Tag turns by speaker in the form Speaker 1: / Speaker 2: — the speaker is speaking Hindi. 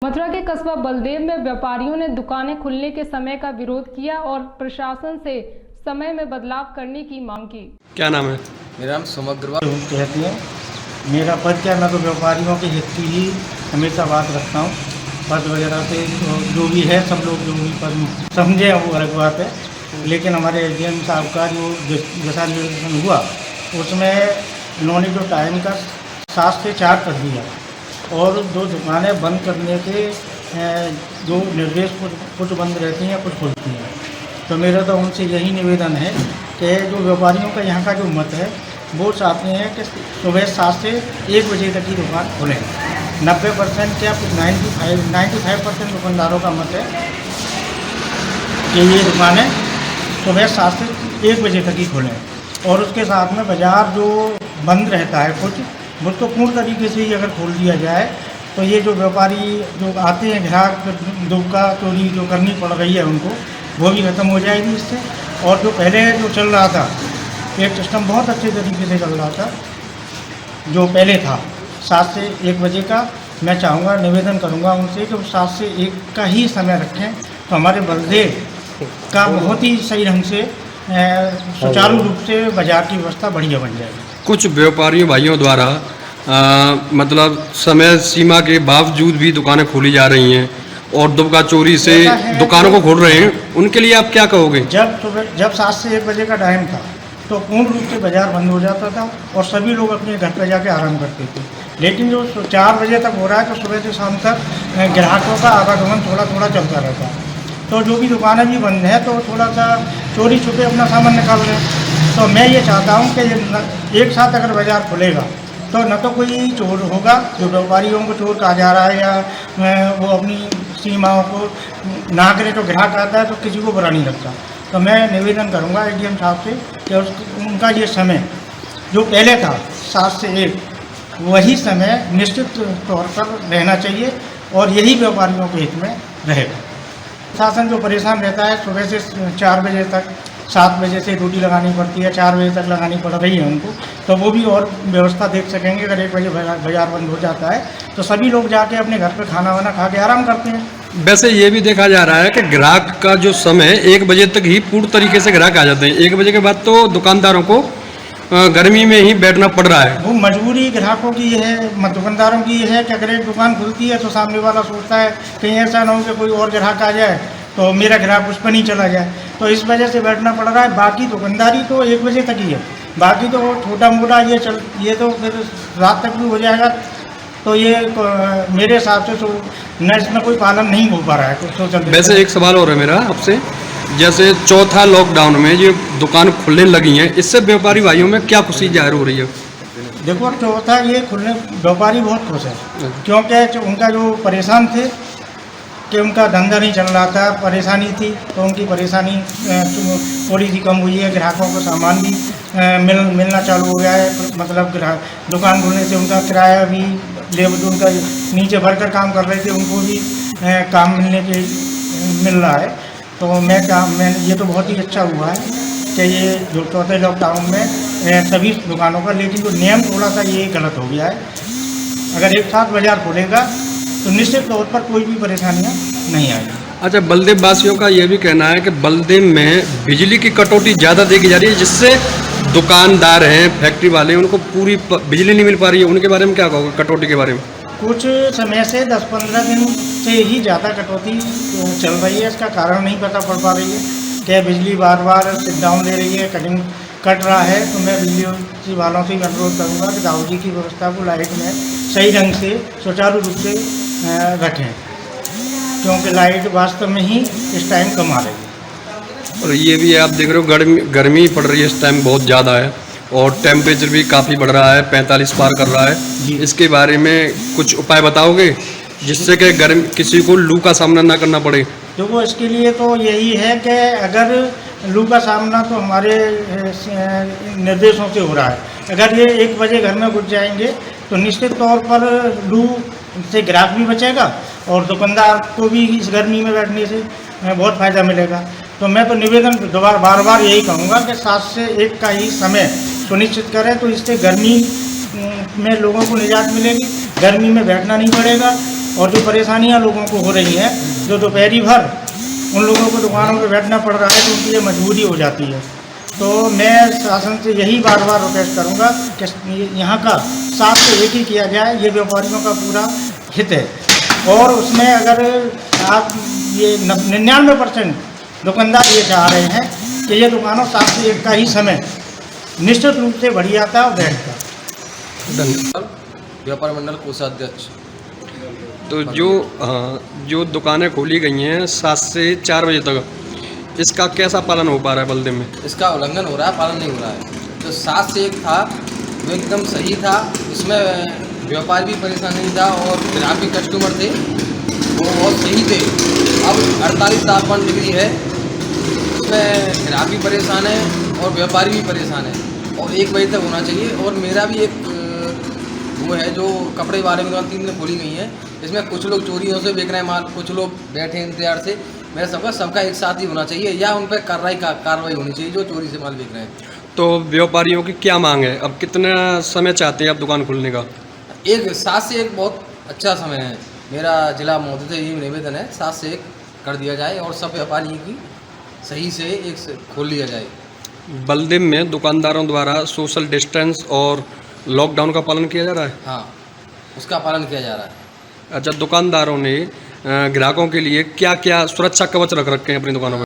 Speaker 1: मथुरा के कस्बा बलदेव में व्यापारियों ने दुकानें खुलने के समय का विरोध किया और प्रशासन से समय में बदलाव करने की मांग की।
Speaker 2: क्या नाम है?
Speaker 3: मेरा नाम समग्रवा
Speaker 4: कहते हैं। मेरा पद क्या, मैं तो व्यापारियों के हित की ही हमेशा बात रखता हूँ। पद वगैरह से जो भी है, सब लोग जो भी पद समझे वो अलग बात है, लेकिन हमारे एसडीएम साहब का जो दिशा निर्देशन हुआ उसमें इन्होंने जो टाइम का 7 से 4 कर दिया और 2 दुकानें बंद करने के जो निर्देश कुछ बंद रहती हैं, कुछ खुलती हैं। तो मेरा तो उनसे यही निवेदन है कि जो व्यापारियों का यहाँ का जो मत है वो चाहते हैं कि सुबह 7 से 1 बजे तक की दुकान खुलें। 90% या 95% दुकानदारों का मत है कि ये दुकानें सुबह 7 से 1 बजे तक ही खुलें और उसके साथ में बाज़ार जो बंद रहता है कुछ वो तो पूर्ण तरीके से ही अगर खोल दिया जाए तो ये जो व्यापारी जो आते हैं ग्राहक धोखा चोरी जो करनी पड़ रही है उनको वो भी ख़त्म हो जाएगी इससे। और जो पहले जो चल रहा था एक सिस्टम बहुत अच्छे तरीके से चल रहा था जो पहले था 7 से 1 बजे का, मैं चाहूँगा निवेदन करूँगा उनसे कि वो 7 से 1 का ही समय रखें तो हमारे बलदेव का बहुत ही सही ढंग से सुचारू रूप से बाजार की व्यवस्था बढ़िया बन जाएगी।
Speaker 2: कुछ व्यापारियों भाइयों द्वारा मतलब समय सीमा के बावजूद भी दुकानें खोली जा रही हैं और दुबका चोरी से दुकानों को खोल रहे हैं, उनके लिए आप क्या कहोगे?
Speaker 4: जब 7 से 1 बजे का टाइम था तो पूर्ण रूप से बाजार बंद हो जाता था और सभी लोग अपने घर पर जाके आराम करते थे, लेकिन जो 4 बजे तक हो रहा है तो सुबह से शाम तक ग्राहकों का आवागमन थोड़ा थोड़ा चलता रहता है। तो जो भी दुकानें भी बंद हैं तो थोड़ा सा चोरी छुपे अपना सामान निकाल रहे हैं। तो मैं ये चाहता हूँ कि एक साथ अगर बाज़ार खुलेगा तो न तो कोई चोर होगा, जो व्यापारियों को चोर कहा जा रहा है या वो अपनी सीमाओं को ना करे तो ग्राहक आता है तो किसी को बुरा नहीं लगता। तो मैं निवेदन करूँगा एसडीएम साहब से कि उनका ये समय जो पहले था 7 से 1 वही समय निश्चित तौर पर रहना चाहिए और यही व्यापारियों के हित में रहेगा। शासन जो परेशान रहता है सुबह से 4 बजे तक 7 बजे से ड्यूटी लगानी पड़ती है, 4 बजे तक लगानी पड़ रही है उनको, तो वो भी और व्यवस्था देख सकेंगे। अगर 1 बजे बाजार बंद हो जाता है तो सभी लोग जाके अपने घर पे खाना वाना खा के आराम करते हैं।
Speaker 2: वैसे ये भी देखा जा रहा है कि ग्राहक का जो समय 1 बजे तक ही पूर्ण तरीके से ग्राहक आ जाते हैं। 1 बजे के बाद तो दुकानदारों को गर्मी में ही बैठना पड़ रहा है।
Speaker 4: वो मजबूरी ग्राहकों की है, दुकानदारों की है कि अगर एक दुकान खुलती है तो सामने वाला सोचता है कहीं ऐसा ना हो कि कोई और ग्राहक आ जाए तो मेरा ग्राहक उस पर नहीं चला जाए, तो इस वजह से बैठना पड़ रहा है। बाकी दुकानदारी तो 1 बजे तक ही है, बाकी तो छोटा मोटा ये तो फिर रात तक भी हो जाएगा। तो ये मेरे हिसाब से तो न इसमें कोई पालन नहीं हो पा रहा है कुछ सोशल।
Speaker 2: वैसे एक सवाल और है मेरा आपसे, जैसे चौथा लॉकडाउन में ये दुकान खुलने लगी हैं, इससे व्यापारी भाइयों में क्या खुशी जाहिर हो रही है?
Speaker 4: देखो चौथा ये खुलने व्यापारी बहुत खुश है, क्योंकि उनका जो परेशान थे कि उनका धंधा नहीं चल रहा था, परेशानी थी, तो उनकी परेशानी थोड़ी सी कम हुई है। ग्राहकों को सामान भी मिलना चालू हो गया है, मतलब दुकान खुलने से उनका किराया भी लेबर उनका नीचे भरकर काम कर रहे थे उनको भी काम मिल रहा है। तो मैं ये तो बहुत ही अच्छा हुआ है कि ये जो चौथे लॉकडाउन में सभी दुकानों का, लेकिन जो नियम थोड़ा सा ये गलत हो गया है। अगर एक साथ बाजार खुलेगा तो निश्चित तौर पर कोई भी परेशानियाँ नहीं आएगी।
Speaker 2: अच्छा, बलदेव वासियों का ये भी कहना है कि बलदेव में बिजली की कटौती ज़्यादा देखी जा रही है, जिससे दुकानदार हैं, फैक्ट्री वाले हैं, उनको पूरी बिजली नहीं मिल पा रही है। उनके बारे में क्या कहोगे, कटौती के बारे में?
Speaker 4: कुछ समय से 10-15 दिन से ही ज़्यादा कटौती चल रही है। इसका कारण नहीं पता पड़ पा रही है कि बिजली बार बार शिट डाउन ले रही है, कट रहा है। तो मैं बिजली वालों से अनुरोध करूँगा कि दाऊ जी की व्यवस्था को लाइट में सही ढंग से सुचारू रूप से रखें, क्योंकि लाइट वास्तव में ही इस टाइम कम आ रही है।
Speaker 2: और ये भी आप देख रहे हो गर्मी पड़ रही है इस टाइम बहुत ज़्यादा है और टेम्परेचर भी काफ़ी बढ़ रहा है, 45 पार कर रहा है। इसके बारे में कुछ उपाय बताओगे जिससे कि किसी को लू का सामना ना करना पड़े?
Speaker 4: देखो इसके लिए तो यही है कि अगर लू का सामना तो हमारे निर्देशों से हो रहा है। अगर ये 1 बजे घर में घुस जाएंगे तो निश्चित तौर पर लू से ग्राहक भी बचेगा और दुकानदार को भी इस गर्मी में बैठने से बहुत फ़ायदा मिलेगा। तो मैं तो निवेदन बार बार यही कहूँगा कि 7 से 1 का ही समय सुनिश्चित करें, तो इससे गर्मी में लोगों को निजात मिलेगी, गर्मी में बैठना नहीं पड़ेगा और जो परेशानियां लोगों को हो रही हैं, जो दोपहरी भर उन लोगों को दुकानों पे बैठना पड़ रहा है, तो उनकी ये मजबूरी हो जाती है। तो मैं शासन से यही बार बार रिक्वेस्ट करूंगा कि यहाँ का 7 से 1 ही किया जाए, ये व्यापारियों का पूरा हित है। और उसमें अगर आप ये 99% दुकानदार ये चाह रहे हैं कि ये दुकानों 7 से 1 का ही समय निश्चित रूप से बढ़ जाता है और बैठता।
Speaker 2: धन्यवाद।
Speaker 3: व्यापार मंडल कोषाध्यक्ष।
Speaker 2: तो जो दुकानें खोली गई हैं 7 से 4 बजे तक, इसका कैसा पालन हो पा रहा है बलदेव में?
Speaker 3: इसका उल्लंघन हो रहा है, पालन नहीं हो रहा है। जो 7 से 1 था वो एकदम सही था, इसमें व्यापारी भी परेशान नहीं था और ग्राहक भी कस्टमर थे वो बहुत सही थे। अब 48 तापमान डिग्री है, इसमें ग्राहक भी परेशान है और व्यापारी भी परेशान है और 1 बजे तक होना चाहिए। और मेरा भी एक वो है, जो कपड़े वाले में 3 दिन खोली गई हैं, इसमें कुछ लोग चोरियों से बेच रहे हैं माल, कुछ लोग बैठे हैं इंतजार से। मेरा सबका एक साथ ही होना चाहिए या उन पर कार्रवाई होनी चाहिए जो चोरी से माल बेच रहे हैं।
Speaker 2: तो व्यापारियों की क्या मांग है? अब कितना समय चाहते हैं आप दुकान खोलने का?
Speaker 3: 7 से 1 बहुत अच्छा समय है। मेरा जिला महोदय से ये निवेदन है, 7 से 1 कर दिया जाए और सब व्यापारियों की सही से एक से खोल लिया जाए।
Speaker 2: बलदेव में दुकानदारों द्वारा सोशल डिस्टेंस और लॉकडाउन का पालन किया जा रहा है?
Speaker 3: हाँ, उसका पालन किया जा रहा है।
Speaker 2: अच्छा, दुकानदारों ने ग्राहकों के लिए क्या क्या सुरक्षा कवच रख रखे हैं अपनी दुकानों में?